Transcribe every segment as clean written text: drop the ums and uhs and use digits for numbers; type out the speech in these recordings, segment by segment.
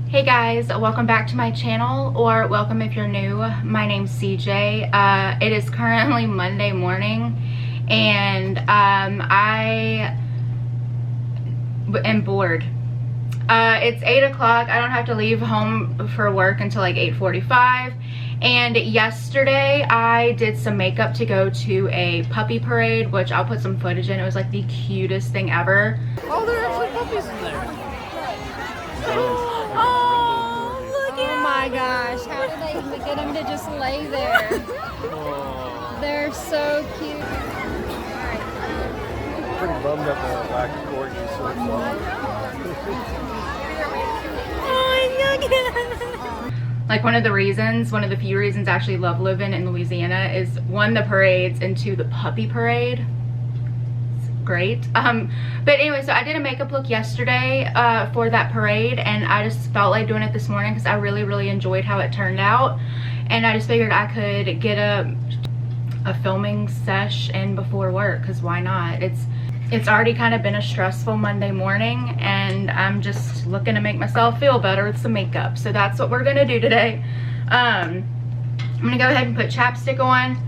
Hey guys, welcome back to my channel, or welcome if you're new. My name's CJ. It is currently Monday morning and I am bored. It's 8 o'clock. I don't have to leave home for work until like 8:45. And yesterday I did some makeup to go to a puppy parade, which I'll put some footage in. It was like the cutest thing ever. Oh, there are actually puppies in there. Oh, look at my gosh. How did they get them to just lay there? They're so cute. Pretty bummed at the lack of corgis so far. Oh, look at them. Like one of the few reasons I actually love living in Louisiana is one, the parades, and two, the puppy parade. It's great. But anyway, so I did a makeup look yesterday for that parade, and I just felt like doing it this morning because I really enjoyed how it turned out. And I just figured I could get a filming sesh in before work, because why not? It's already kind of been a stressful Monday morning, and I'm just looking to make myself feel better with some makeup. So that's what we're gonna do today. I'm gonna go ahead and put chapstick on.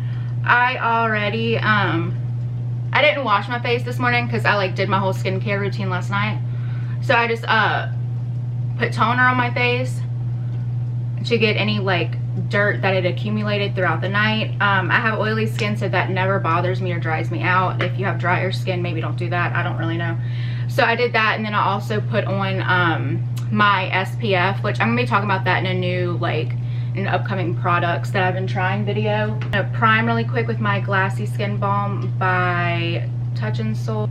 I didn't wash my face this morning because I like did my whole skincare routine last night. So I just put toner on my face to get any like dirt that had accumulated throughout the night. I have oily skin, so that never bothers me or dries me out. If you have drier skin, maybe don't do that. I don't really know. So I did that, and then I also put on my SPF, which I'm gonna be talking about that in a new in upcoming products that I've been trying video. I'm gonna prime really quick with my Glassy Skin Balm by Touch and Soul.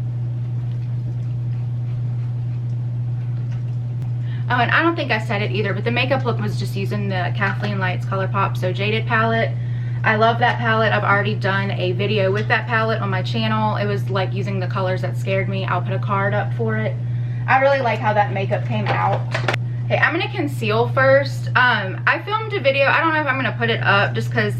Oh, and I don't think I said it either, but the makeup look was just using the Kathleenlights Colourpop So Jaded palette. I love that palette. I've already done a video with that palette on my channel. It was like using the colors that scared me. I'll put a card up for it. I really like how that makeup came out. Okay, I'm gonna conceal first. I filmed a video. I don't know if I'm gonna put it up just because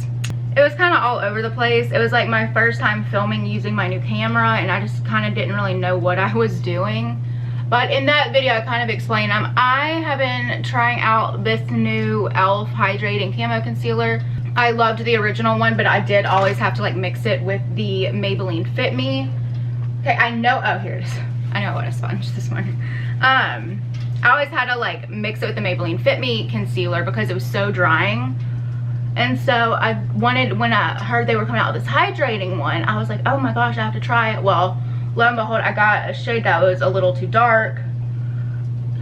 it was kind of all over the place. It was like my first time filming using my new camera, and I just kind of didn't really know what I was doing. But in that video, I kind of explained, I have been trying out this new e.l.f. Hydrating Camo Concealer. I loved the original one, but I did always have to like mix it with the Maybelline Fit Me. Okay, I know, oh, here it is. I know I want a sponge this morning. I always had to like mix it with the Maybelline Fit Me concealer because it was so drying. And so I wanted, when I heard they were coming out with this hydrating one, I was like, oh my gosh, I have to try it. Well, lo and behold, I got a shade that was a little too dark,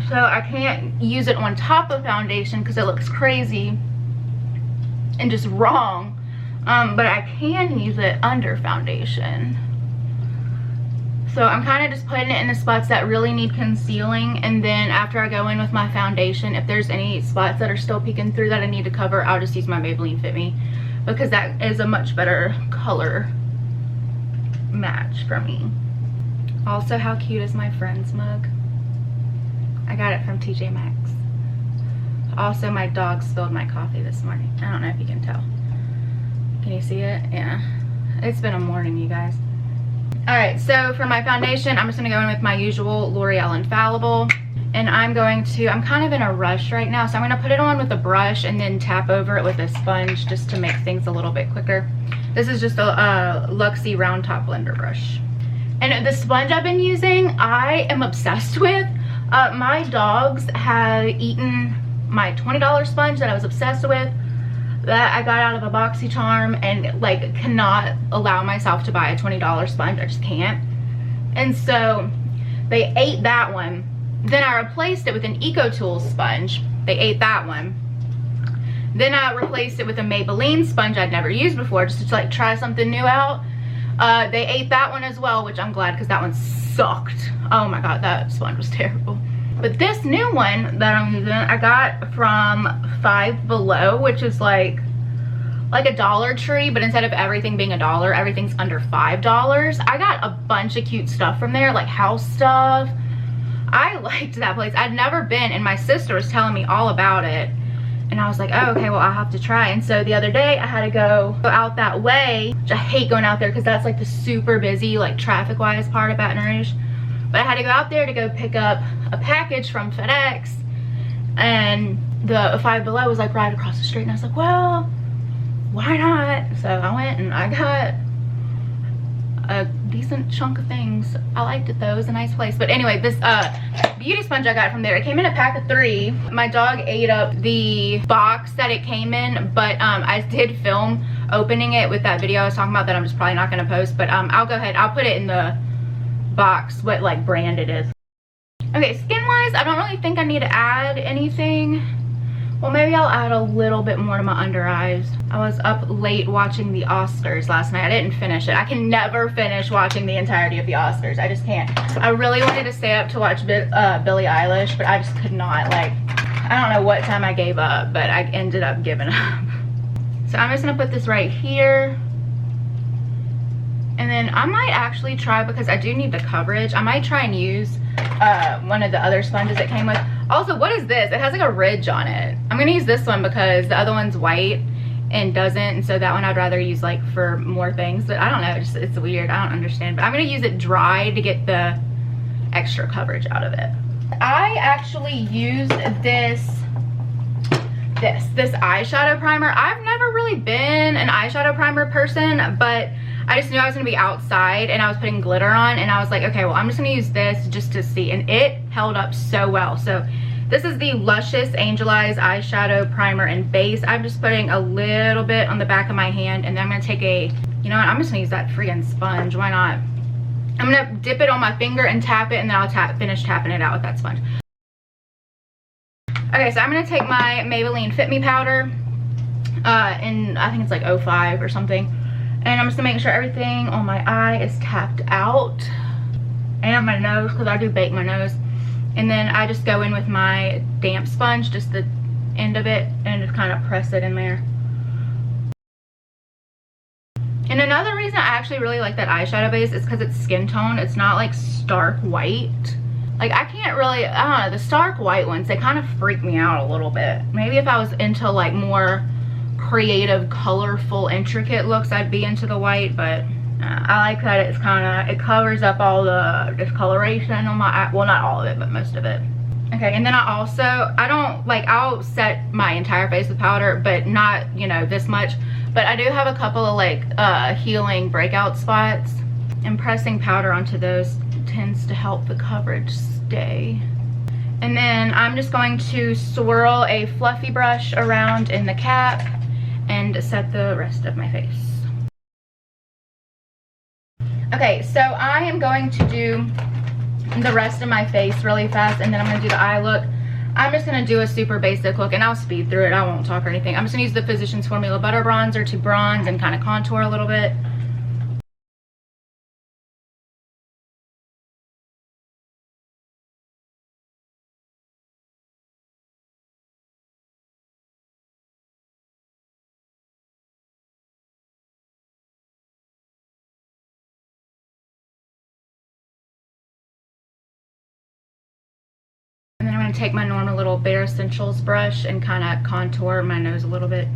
so I can't use it on top of foundation because it looks crazy and just wrong, but I can use it under foundation. So I'm kind of just putting it in the spots that really need concealing, and then after I go in with my foundation, if there's any spots that are still peeking through that I need to cover, I'll just use my Maybelline Fit Me, because that is a much better color match for me. Also, how cute is my Friends mug? I got it from TJ Maxx. Also, my dog spilled my coffee this morning. I don't know if you can tell. Can you see it? Yeah. It's been a morning, you guys. Alright, so for my foundation, I'm just going to go in with my usual L'Oreal Infallible. And I'm kind of in a rush right now, so I'm going to put it on with a brush and then tap over it with a sponge just to make things a little bit quicker. This is just a Luxie round top blender brush. And the sponge I've been using, I am obsessed with. My dogs have eaten my $20 sponge that I was obsessed with, that I got out of a BoxyCharm, and like cannot allow myself to buy a $20 sponge. I just can't. And so they ate that one. Then I replaced it with an EcoTools sponge. They ate that one. Then I replaced it with a Maybelline sponge I'd never used before, just to like try something new out. They ate that one as well, which I'm glad because that one sucked. Oh my god, that sponge was terrible. But this new one that I'm using, I got from Five Below, which is like a Dollar Tree, but instead of everything being $1, everything's under $5. I got a bunch of cute stuff from there, like house stuff. I liked that place. I'd never been, and my sister was telling me all about it. And I was like, oh, okay, well, I'll have to try. And so the other day I had to go out that way, which I hate going out there because that's like the super busy, like traffic wise part of Baton Rouge. But I had to go out there to go pick up a package from FedEx. and the Five Below was like right across the street, and I was like, well, why not? So I went and I got a decent chunk of things. I liked it though. It was a nice place. But anyway, this beauty sponge I got from there, it came in a pack of 3. My dog ate up the box that it came in, but I did film opening it with that video I was talking about that I'm just probably not going to post. But I'll go ahead, I'll put it in the box what like brand it is. Okay, skin wise, I don't really think I need to add anything. Well, maybe I'll add a little bit more to my under eyes. I was up late watching the Oscars last night. I didn't finish it. I can never finish watching the entirety of the Oscars. I just can't. I really wanted to stay up to watch Billie Eilish, but I just could not. Like, I don't know what time I gave up, but I ended up giving up. So I'm just gonna put this right here. And then I might actually try, because I do need the coverage, I might try and use one of the other sponges it came with. Also, what is this? It has like a ridge on it. I'm gonna use this one because the other one's white and doesn't, and so that one I'd rather use like for more things. But I don't know, it's weird. I don't understand. But I'm gonna use it dry to get the extra coverage out of it. I actually used this eyeshadow primer. I've never really been an eyeshadow primer person, but I just knew I was gonna be outside and I was putting glitter on, and I was like, okay, well, I'm just gonna use this just to see, and it held up so well. So this is the Luscious Angel Eyes eyeshadow primer and base. I'm just putting a little bit on the back of my hand, and then I'm gonna take a, you know what, I'm just gonna use that freaking sponge, why not? I'm gonna dip it on my finger and tap it, and then I'll finish tapping it out with that sponge. Okay, so I'm gonna take my Maybelline Fit Me powder, and I think it's like 05 or something. And I'm just gonna make sure everything on my eye is tapped out, and my nose, because I do bake my nose. And then I just go in with my damp sponge, just the end of it, and just kind of press it in there. And another reason I actually really like that eyeshadow base is because it's skin tone. It's not like stark white. Like, I can't really, I don't know, the stark white ones, they kind of freak me out a little bit. Maybe if I was into like more creative, colorful, intricate looks, I'd be into the white, but I like that it's kind of, it covers up all the discoloration on my eye. Well, not all of it, but most of it. Okay, and then I also, I don't, like, I'll set my entire face with powder, but not, you know, this much. But I do have a couple of, like, healing breakout spots, and pressing powder onto those tends to help the coverage stay. And then I'm just going to swirl a fluffy brush around in the cap and set the rest of my face. Okay, so I am going to do the rest of my face really fast, and then I'm going to do the eye look. I'm just going to do a super basic look, and I'll speed through it. I won't talk or anything. I'm just going to use the Physicians Formula Butter Bronzer to bronze and kind of contour a little bit. And then I'm going to take my normal little Bare Essentials brush and kind of contour my nose a little bit.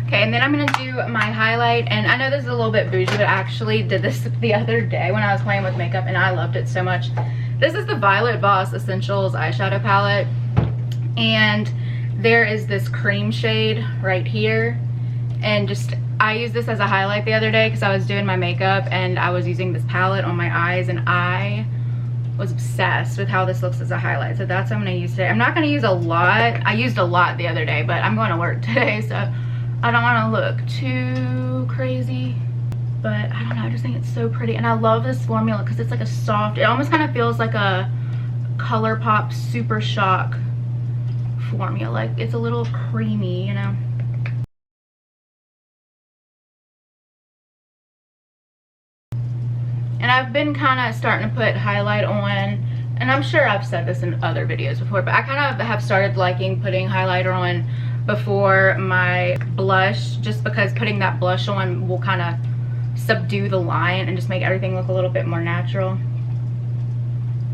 Okay, and then I'm going to do my highlight, and I know this is a little bit bougie, but I actually did this the other day when I was playing with makeup, and I loved it so much. This is the Violet Voss Essentials eyeshadow palette, and there is this cream shade right here, and just I used this as a highlight the other day because I was doing my makeup and I was using this palette on my eyes, and I was obsessed with how this looks as a highlight. So that's what I'm going to use today. I'm not going to use a lot. I used a lot the other day, but I'm going to work today, so I don't want to look too crazy. But I don't know, I just think it's so pretty, and I love this formula because it's like a soft, it almost kind of feels like a Colourpop Super Shock formula. Like, it's a little creamy, you know. And I've been kind of starting to put highlight on, and I'm sure I've said this in other videos before, but I kind of have started liking putting highlighter on before my blush, just because putting that blush on will kind of subdue the line and just make everything look a little bit more natural.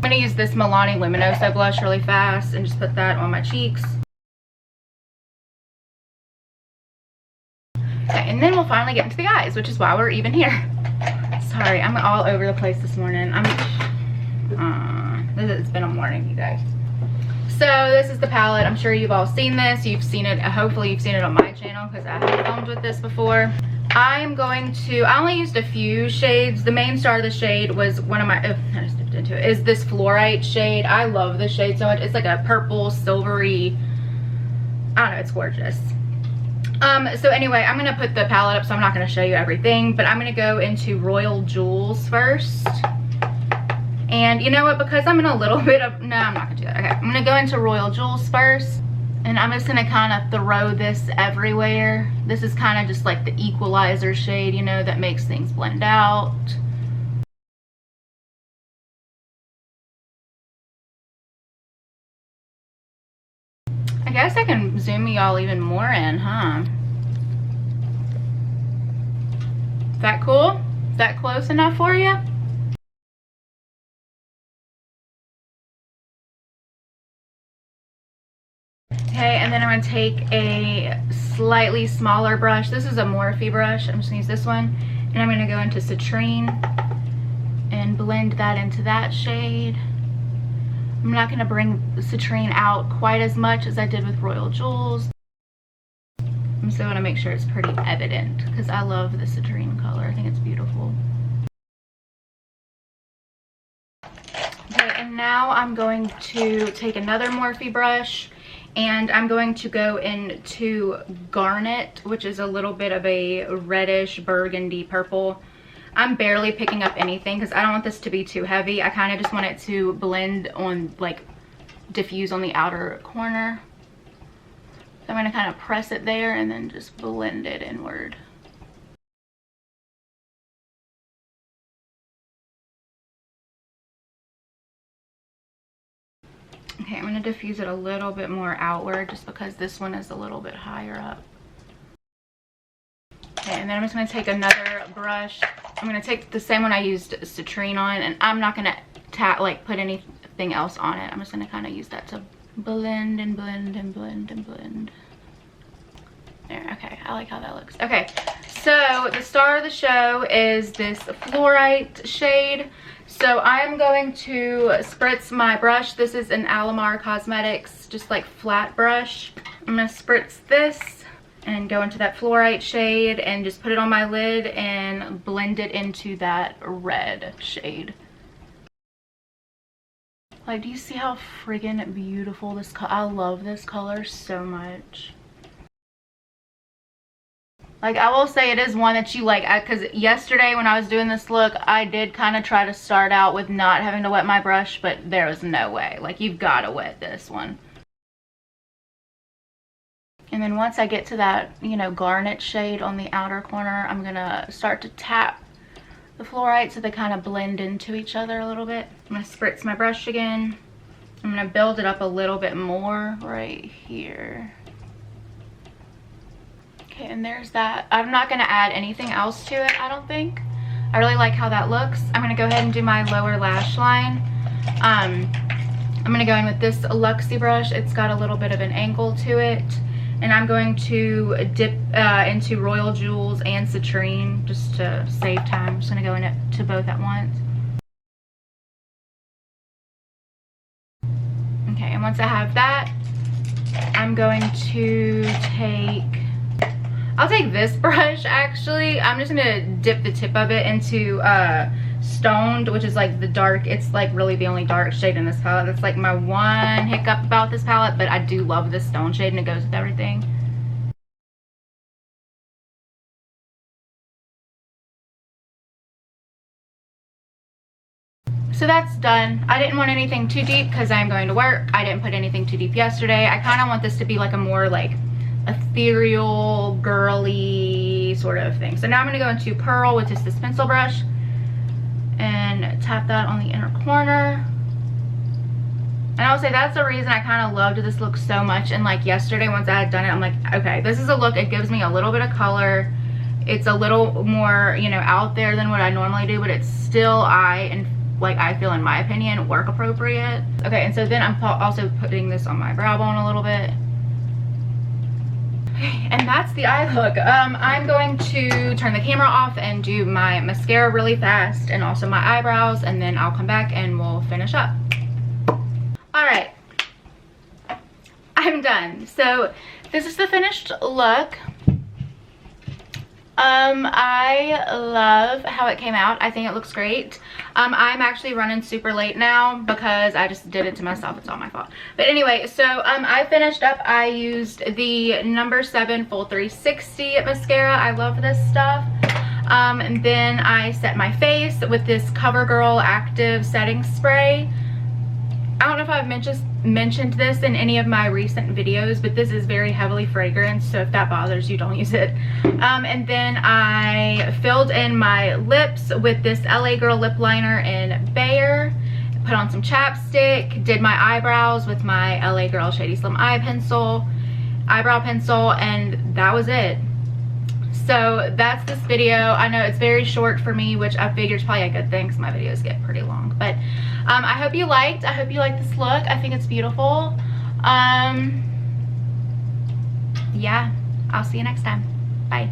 I'm going to use this Milani Luminoso blush really fast and just put that on my cheeks. Okay, and then we'll finally get into the eyes, which is why we're even here. Sorry, I'm all over the place this morning. It's been a morning, you guys. So this is the palette. I'm sure you've all seen this. You've seen it, hopefully you've seen it on my channel because I have filmed with this before. I only used a few shades. The main star of the shade was one of my, I just dipped into it, is this fluorite shade. I love this shade so much. It's like a purple, silvery, I don't know, it's gorgeous. So anyway, I'm going to put the palette up, so I'm not going to show you everything, but I'm going to go into Royal Jewels first. And you know what, because I'm in a little bit of, no, I'm not going to do that. Okay, I'm going to go into Royal Jewels first. And I'm just going to kind of throw this everywhere. This is kind of just like the equalizer shade, you know, that makes things blend out. I guess I can zoom y'all even more in, huh? Is that cool? Is that close enough for you? Okay, and then I'm going to take a slightly smaller brush. This is a Morphe brush. I'm just going to use this one. And I'm going to go into Citrine and blend that into that shade. I'm not going to bring the Citrine out quite as much as I did with Royal Jewels. I still want to make sure it's pretty evident because I love the Citrine color. I think it's beautiful. Okay, and now I'm going to take another Morphe brush. And I'm going to go into Garnet, which is a little bit of a reddish burgundy purple. I'm barely picking up anything because I don't want this to be too heavy. I kind of just want it to blend on, like, diffuse on the outer corner. So I'm going to kind of press it there and then just blend it inward. Okay, I'm going to diffuse it a little bit more outward just because this one is a little bit higher up. Okay, and then I'm just going to take another brush. I'm going to take the same one I used Citrine on, and I'm not going to put anything else on it. I'm just going to kind of use that to blend and blend and blend and blend. There, okay, I like how that looks. Okay, so the star of the show is this fluorite shade. So I'm going to spritz my brush. This is an Alamar Cosmetics, just like flat brush. I'm going to spritz this and go into that fluorite shade and just put it on my lid and blend it into that red shade. Like, do you see how friggin' beautiful this color? I love this color so much. Like, I will say it is one that you like, because yesterday when I was doing this look, I did kind of try to start out with not having to wet my brush, but there was no way. Like, you've got to wet this one. And then once I get to that, you know, garnet shade on the outer corner, I'm going to start to tap the fluorite so they kind of blend into each other a little bit. I'm going to spritz my brush again. I'm going to build it up a little bit more right here. Okay, and there's that. I'm not going to add anything else to it, I don't think. I really like how that looks. I'm going to go ahead and do my lower lash line. I'm going to go in with this Luxie brush. It's got a little bit of an angle to it. And I'm going to dip into Royal Jewels and Citrine just to save time. I'm just going to go into both at once. Okay, and once I have that, I'm going to I'll take this brush actually. I'm just gonna dip the tip of it into Stoned, which is like the dark, it's like really the only dark shade in this palette. That's like my one hiccup about this palette, but I do love this Stone shade and it goes with everything. So that's done. I didn't want anything too deep because I'm going to work. I didn't put anything too deep yesterday. I kind of want this to be like a more like ethereal, girly sort of thing. So now I'm going to go into Pearl with just this pencil brush and tap that on the inner corner. And I will say that's the reason I kind of loved this look so much. And like yesterday, once I had done it, I'm like, okay, this is a look. It gives me a little bit of color. It's a little more, you know, out there than what I normally do, but it's still I feel, in my opinion, work appropriate. Okay, and so then I'm also putting this on my brow bone a little bit. And that's the eye look. I'm going to turn the camera off and do my mascara really fast and also my eyebrows, and then I'll come back and we'll finish up. All right, I'm done. So this is the finished look. I love how it came out. I think it looks great. I'm actually running super late now because I just did it to myself. It's all my fault. But anyway, so I finished up. I used the number 7 Full 360 mascara. I love this stuff. And then I set my face with this CoverGirl Active Setting Spray. I don't know if I've mentioned this in any of my recent videos, but this is very heavily fragranced, so if that bothers you, don't use it. And then I filled in my lips with this LA Girl lip liner in Bayer, put on some chapstick, did my eyebrows with my LA Girl Shady Slim eyebrow pencil, and that was it. So that's this video. I know it's very short for me, which I figured is probably a good thing because my videos get pretty long. But I hope you liked this look. I think it's beautiful. Yeah, I'll see you next time. Bye.